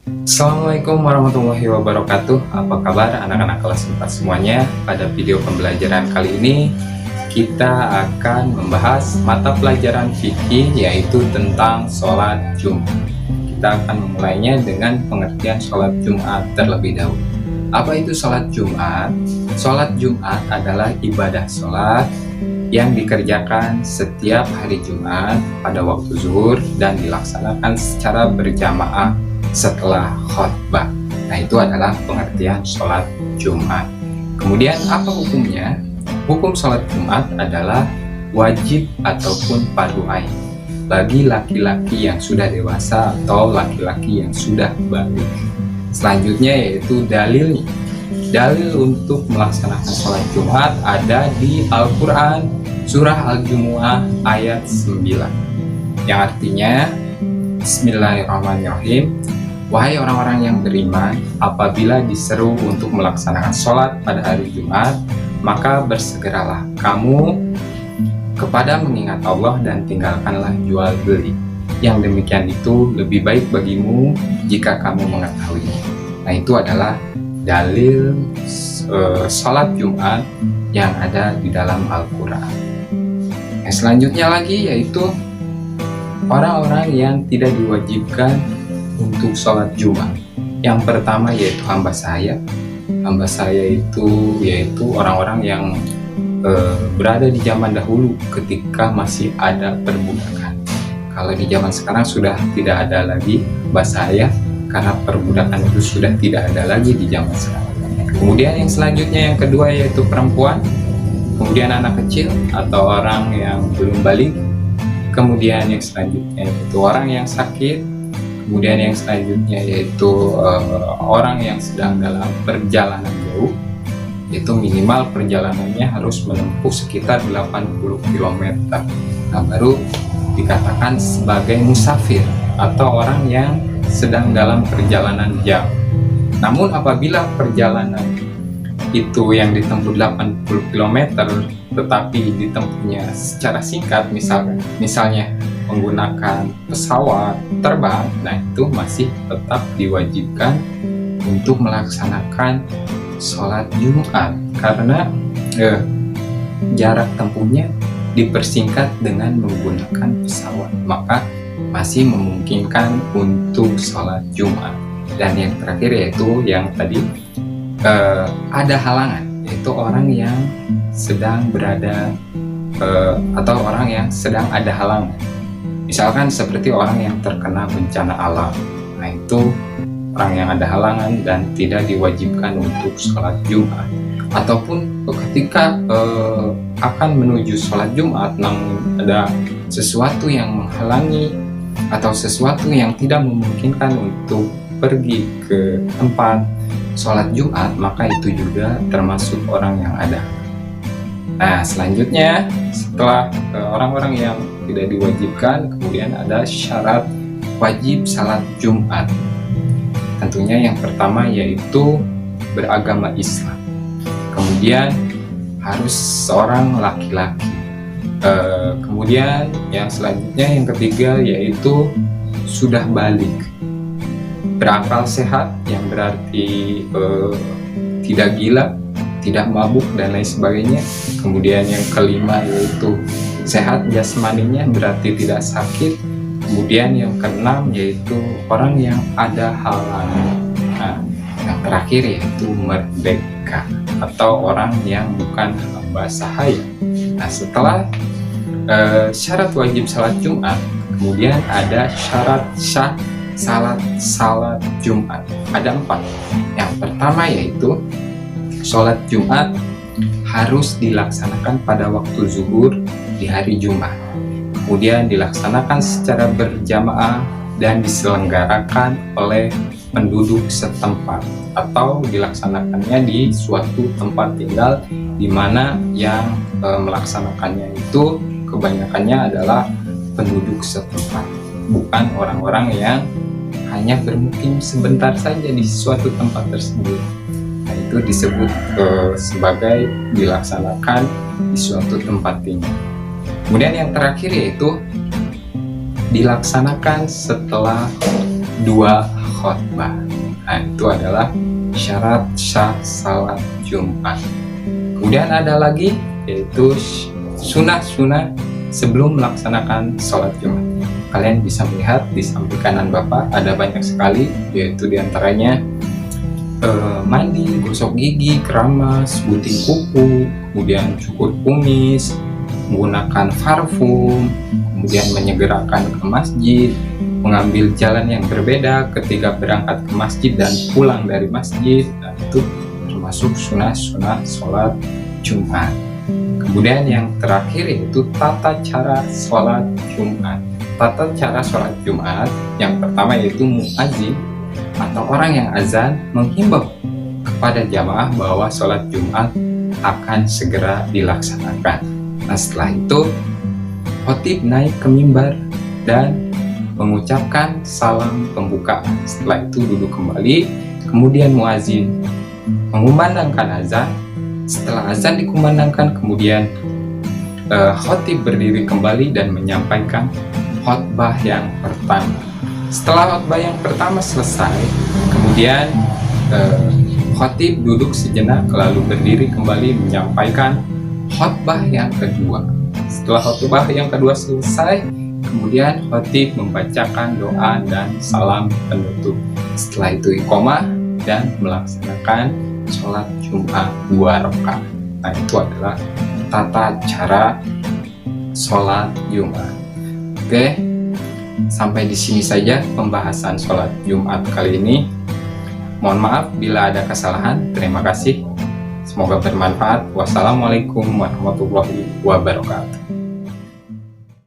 Assalamualaikum warahmatullahi wabarakatuh. Apa kabar anak-anak kelas 4 semuanya? Pada video pembelajaran kali ini kita akan membahas mata pelajaran fikih, yaitu tentang sholat Jumat. Kita akan memulainya dengan pengertian sholat Jumat terlebih dahulu. Apa itu sholat Jumat? Sholat Jumat adalah ibadah sholat yang dikerjakan setiap hari Jumat pada waktu zuhur dan dilaksanakan secara berjamaah setelah khutbah. Nah, itu adalah pengertian sholat Jumat. Kemudian apa hukumnya? Hukum sholat Jumat adalah wajib ataupun fardu ain bagi laki-laki yang sudah dewasa atau laki-laki yang sudah balik. Selanjutnya yaitu dalilnya. Dalil untuk melaksanakan sholat Jumat ada di Al-Quran surah Al-Jumu'ah ayat 9 yang artinya Bismillahirrahmanirrahim. Wahai orang-orang yang beriman, apabila diseru untuk melaksanakan sholat pada hari Jumat, maka bersegeralah kamu kepada mengingat Allah dan tinggalkanlah jual beli. Yang demikian itu lebih baik bagimu jika kamu mengetahuinya. Nah, itu adalah dalil sholat Jumat yang ada di dalam Al-Quran. Selanjutnya lagi yaitu orang-orang yang tidak diwajibkan untuk sholat Jumat. Yang pertama yaitu hamba saya. Hamba saya itu yaitu orang-orang yang berada di zaman dahulu ketika masih ada perbudakan. Kalau di zaman sekarang sudah tidak ada lagi hamba saya karena perbudakan itu sudah tidak ada lagi di zaman sekarang. Kemudian yang selanjutnya yang kedua yaitu perempuan. Kemudian anak kecil atau orang yang belum balik. Kemudian yang selanjutnya yaitu orang yang sakit. Kemudian yang selanjutnya yaitu orang yang sedang dalam perjalanan jauh, yaitu minimal perjalanannya harus menempuh sekitar 80 km. Nah, baru dikatakan sebagai musafir atau orang yang sedang dalam perjalanan jauh. Namun apabila perjalanan itu yang ditempuh 80 km tetapi ditempuhnya secara singkat, misalnya menggunakan pesawat terbang, nah itu masih tetap diwajibkan untuk melaksanakan sholat Jumat karena jarak tempuhnya dipersingkat dengan menggunakan pesawat, maka masih memungkinkan untuk sholat Jumat. Dan yang terakhir yaitu yang tadi ada halangan, yaitu orang yang sedang berada atau orang yang sedang ada halangan. Misalkan seperti orang yang terkena bencana alam. Nah, itu orang yang ada halangan dan tidak diwajibkan untuk sholat Jumat. Ataupun ketika akan menuju sholat Jumat namun ada sesuatu yang menghalangi atau sesuatu yang tidak memungkinkan untuk pergi ke tempat sholat Jumat, maka itu juga termasuk orang yang ada. Nah, selanjutnya setelah orang-orang yang tidak diwajibkan, kemudian ada syarat wajib salat Jumat. Tentunya yang pertama yaitu beragama Islam. Kemudian harus seorang laki-laki. Kemudian yang selanjutnya yang ketiga yaitu sudah balik. Berakal sehat yang berarti tidak gila, tidak mabuk dan lain sebagainya. Kemudian yang kelima yaitu sehat jasmaninya berarti tidak sakit. Kemudian yang keenam yaitu orang yang ada halangan. Nah, yang terakhir yaitu merdeka atau orang yang bukan hamba sahaya. Nah, setelah syarat wajib salat Jumat, kemudian ada syarat sah salat Jumat. Ada 4. Yang pertama yaitu sholat Jumat harus dilaksanakan pada waktu zuhur di hari Jumat. Kemudian dilaksanakan secara berjamaah dan diselenggarakan oleh penduduk setempat atau dilaksanakannya di suatu tempat tinggal di mana yang melaksanakannya itu kebanyakannya adalah penduduk setempat, bukan orang-orang yang hanya bermukim sebentar saja di suatu tempat tersebut. Nah, itu disebut sebagai dilaksanakan di suatu tempat tinggal. Kemudian yang terakhir yaitu dilaksanakan setelah 2 khutbah. Nah, itu adalah syarat sah salat Jumat. Kemudian ada lagi yaitu sunnah-sunnah sebelum melaksanakan sholat Jumat. Kalian bisa melihat di samping kanan Bapak ada banyak sekali, yaitu diantaranya mandi, gosok gigi, keramas, gunting kuku, kemudian cukur kumis, menggunakan parfum, kemudian menyegerakan ke masjid, mengambil jalan yang berbeda ketika berangkat ke masjid dan pulang dari masjid. Nah, itu termasuk sunnah-sunnah sholat Jumat. Kemudian yang terakhir yaitu tata cara sholat Jumat. Tata cara sholat Jumat yang pertama yaitu muadzin atau orang yang azan menghimbau kepada jamaah bahwa sholat Jumat akan segera dilaksanakan. Nah, setelah itu khatib naik ke mimbar dan mengucapkan salam pembukaan. Setelah itu duduk kembali, kemudian muadzin mengumandangkan azan. Setelah azan dikumandangkan, kemudian khatib berdiri kembali dan menyampaikan khutbah yang pertama. Setelah khutbah yang pertama selesai, kemudian khatib duduk sejenak lalu berdiri kembali menyampaikan khutbah yang kedua. Setelah khutbah yang kedua selesai, kemudian khatib membacakan doa dan salam penutup. Setelah itu iqomah dan melaksanakan sholat Jumat 2 rakaat. Nah, itu adalah tata cara sholat Jumat. Oke, sampai di sini saja pembahasan sholat Jumat kali ini. Mohon maaf bila ada kesalahan. Terima kasih. Semoga bermanfaat. Wassalamualaikum warahmatullahi wabarakatuh.